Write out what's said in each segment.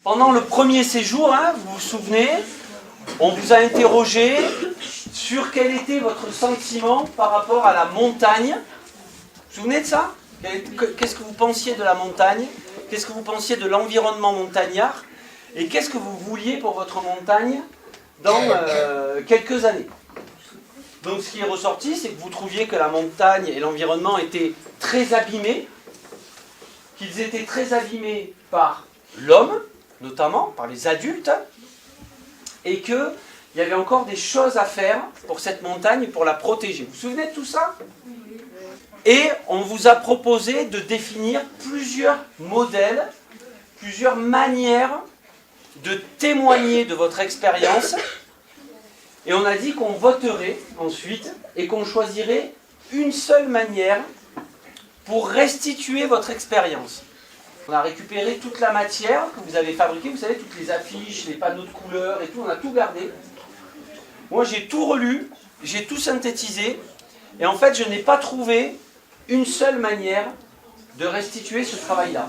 Pendant le premier séjour, vous vous souvenez, on vous a interrogé sur quel était votre sentiment par rapport à la montagne. Vous vous souvenez de ça? Qu'est-ce que vous pensiez de la montagne? Qu'est-ce que vous pensiez de l'environnement montagnard? Et qu'est-ce que vous vouliez pour votre montagne dans quelques années? Donc ce qui est ressorti, c'est que vous trouviez que la montagne et l'environnement étaient très abîmés, qu'ils étaient très abîmés par l'homme, notamment par les adultes, et qu'il y avait encore des choses à faire pour cette montagne, pour la protéger. Vous vous souvenez de tout ça? Et on vous a proposé de définir plusieurs modèles, plusieurs manières de témoigner de votre expérience. Et on a dit qu'on voterait ensuite et qu'on choisirait une seule manière pour restituer votre expérience. On a récupéré toute la matière que vous avez fabriquée, vous savez, toutes les affiches, les panneaux de couleurs et tout, on a tout gardé. Moi j'ai tout relu, j'ai tout synthétisé, et en fait je n'ai pas trouvé une seule manière de restituer ce travail-là.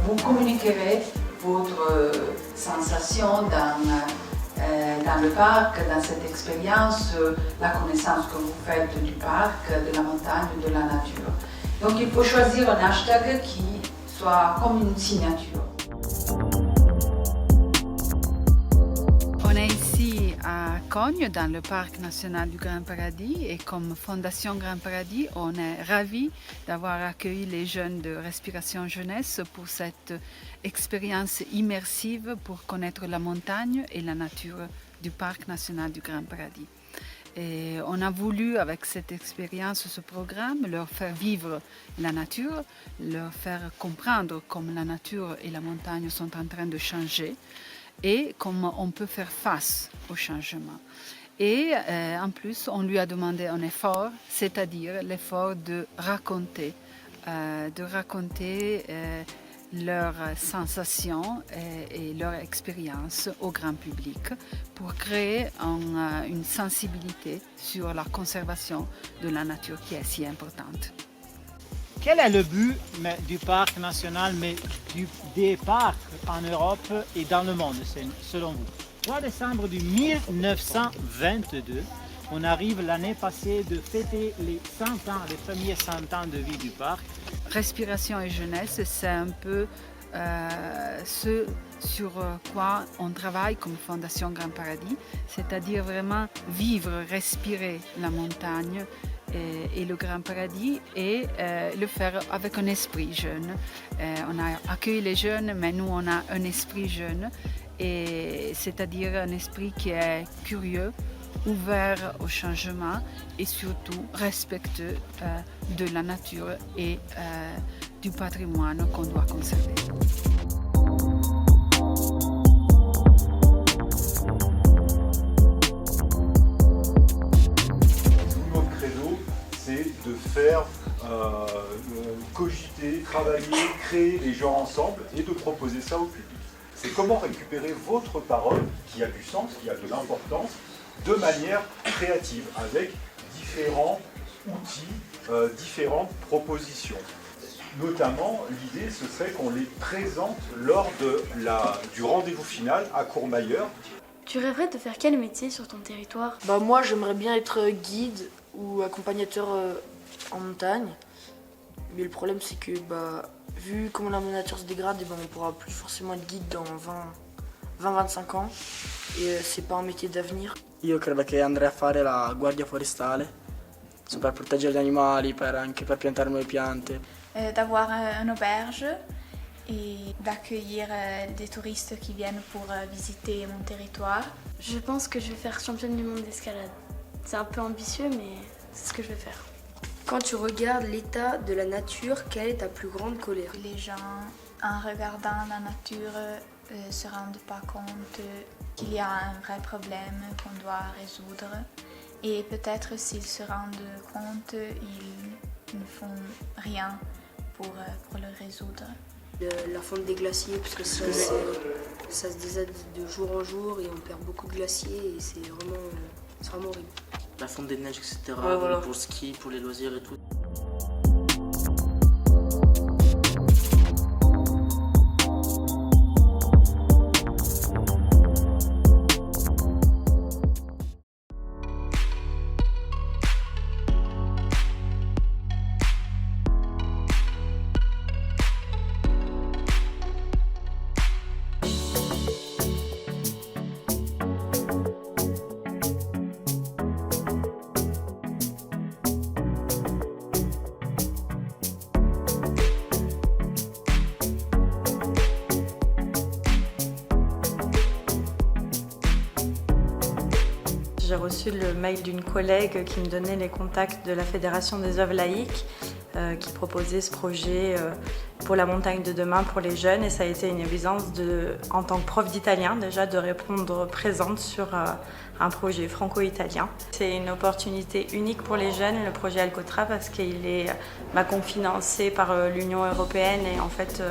Vous communiquerez votre sensation dans le parc, dans cette expérience, la connaissance que vous faites du parc, de la montagne, de la nature. Donc il faut choisir un hashtag qui soit comme une signature. On est ici à Cogne, dans le parc national du Grand Paradis, et comme Fondation Grand Paradis, on est ravis d'avoir accueilli les jeunes de Respiration Jeunesse pour cette expérience immersive pour connaître la montagne et la nature du parc national du Grand Paradis. Et on a voulu, avec cette expérience, ce programme, leur faire vivre la nature, leur faire comprendre comment la nature et la montagne sont en train de changer, et comment on peut faire face au changement. Et en plus, on lui a demandé un effort, c'est-à-dire l'effort de raconter leurs sensations et leur expérience au grand public pour créer une sensibilité sur la conservation de la nature qui est si importante. Quel est le but du parc national, mais des parcs en Europe et dans le monde, selon vous? 3 décembre du 1922, on arrive l'année passée de fêter les 100 ans, les premiers 100 ans de vie du parc. Respiration et jeunesse, c'est un peu ce sur quoi on travaille comme Fondation Grand Paradis, c'est-à-dire vraiment vivre, respirer la montagne et le Grand Paradis, et le faire avec un esprit jeune. On a accueilli les jeunes, mais nous on a un esprit jeune, et c'est-à-dire un esprit qui est curieux, ouvert au changement et surtout respectueux de la nature et du patrimoine qu'on doit conserver. Notre credo, c'est de faire cogiter, travailler, créer les gens ensemble et de proposer ça au public. C'est comment récupérer votre parole qui a du sens, qui a de l'importance, de manière créative, avec différents outils, différentes propositions. Notamment, l'idée, ce serait qu'on les présente lors du rendez-vous final à Courmayeur. Tu rêverais de faire quel métier sur ton territoire? Moi, j'aimerais bien être guide ou accompagnateur en montagne. Mais le problème, c'est que vu comment la nature se dégrade, on ne pourra plus forcément être guide dans 20-25 ans. Et c'est pas un métier d'avenir. Io credo che andrei a fare la guardia forestale per proteggere gli animali, anche per piantare nuove piante. D'avoir une auberge et d'accueillir des touristes qui viennent pour visiter mon territoire. Je pense que je vais faire championne du monde d'escalade. C'est un peu ambitieux, mais c'est ce que je vais faire. Quand tu regardes l'état de la nature, quelle est ta plus grande colère? Les gens, en regardant la nature, se rendent pas compte qu'il y a un vrai problème qu'on doit résoudre. Et peut-être s'ils se rendent compte, ils ne font rien pour le résoudre. La fonte des glaciers, parce que ça se désade de jour en jour et on perd beaucoup de glaciers et c'est vraiment horrible. La fonte des neiges, etc. Ouais, voilà. Pour le ski, pour les loisirs et tout. J'ai reçu le mail d'une collègue qui me donnait les contacts de la Fédération des œuvres laïques qui proposait ce projet pour la montagne de demain pour les jeunes et ça a été une évidence en tant que prof d'italien déjà de répondre présente sur un projet franco-italien. C'est une opportunité unique pour les jeunes, le projet Alcotra, parce qu'il est cofinancé par l'Union européenne et en fait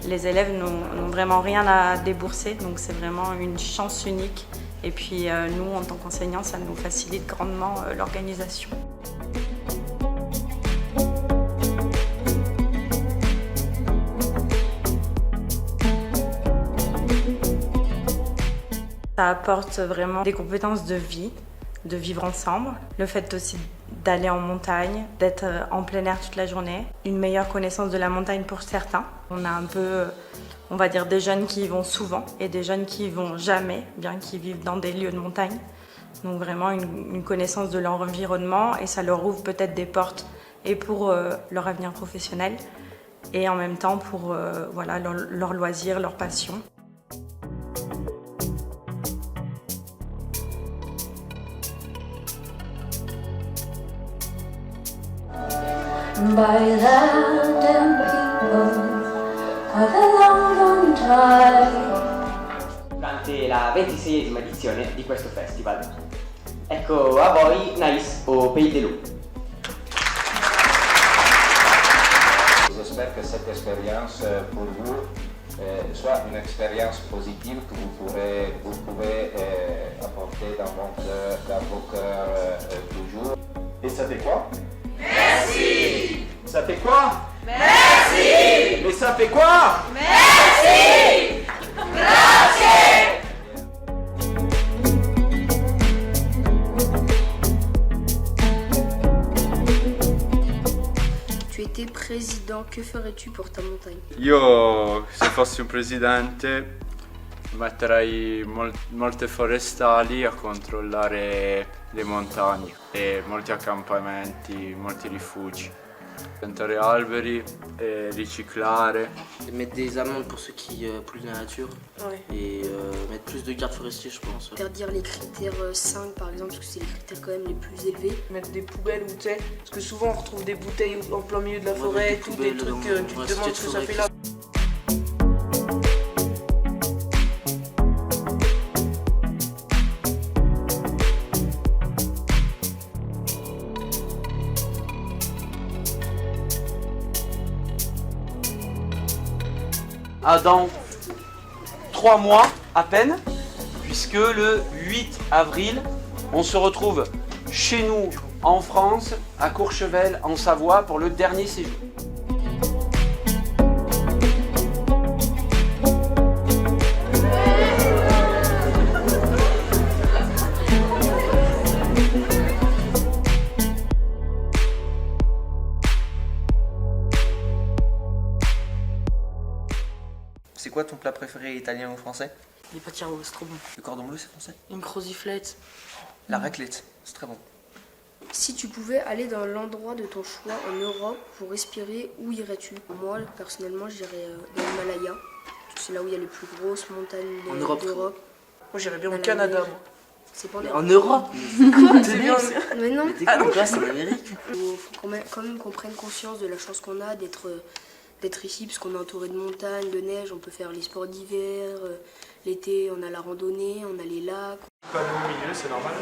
les élèves n'ont vraiment rien à débourser, donc c'est vraiment une chance unique. Et puis nous, en tant qu'enseignants, ça nous facilite grandement l'organisation. Ça apporte vraiment des compétences de vie, de vivre ensemble, le fait aussi d'aller en montagne, d'être en plein air toute la journée, une meilleure connaissance de la montagne pour certains. On a un peu, on va dire, des jeunes qui y vont souvent et des jeunes qui y vont jamais, bien qu'ils vivent dans des lieux de montagne. Donc vraiment une connaissance de leur environnement et ça leur ouvre peut-être des portes et pour leur avenir professionnel et en même temps pour voilà, leur loisir, leur passion. By land and people of a long, long time. Durante la 26esima edizione di questo festival. Ecco a voi Nice au Pays des Loups. J'espère que cette expérience pour vous soit une expérience positive que vous pouvez apporter dans vos cœurs toujours. Et ça fait quoi? Merci. Ça fait quoi? Merci. Mais ça fait quoi? Merci. Grazie. Tu étais président, que ferais-tu pour ta montagne? Io, se fossi un presidente, metterei molte forestali a controllare le montagne e molti accampamenti, molti rifugi. Piantare alberi e riciclare. Et mettre des amendes pour ceux qui polluent la nature. Ouais. Et mettre plus de gardes forestiers, je pense. Interdire les critères 5 par exemple, parce que c'est les critères quand même les plus élevés. Mettre des poubelles où tu sais, parce que souvent on retrouve des bouteilles en plein milieu de la forêt, tout des trucs, tu te demandes ce que ça fait là. Dans 3 mois à peine, puisque le 8 avril, on se retrouve chez nous en France, à Courchevel, en Savoie, pour le dernier séjour. C'est quoi ton plat préféré, italien ou français? Les pâtes à c'est trop bon. Le cordon bleu, c'est français? Une croziflette. La raclette, c'est très bon. Si tu pouvais aller dans l'endroit de ton choix en Europe pour respirer, où irais-tu? Moi, personnellement, j'irais dans l'Himalaya. C'est là où il y a les plus grosses montagnes d'Europe. Moi j'irais bien au Canada. Moi. C'est pas En Europe? C'est bien. Mais non. Mais t'es con, toi, c'est en Amérique. Il faut quand même qu'on prenne conscience de la chance qu'on a d'être ici, parce qu'on est entouré de montagnes, de neige, on peut faire les sports d'hiver. L'été, on a la randonnée, on a les lacs. Panneau au milieu, c'est normal.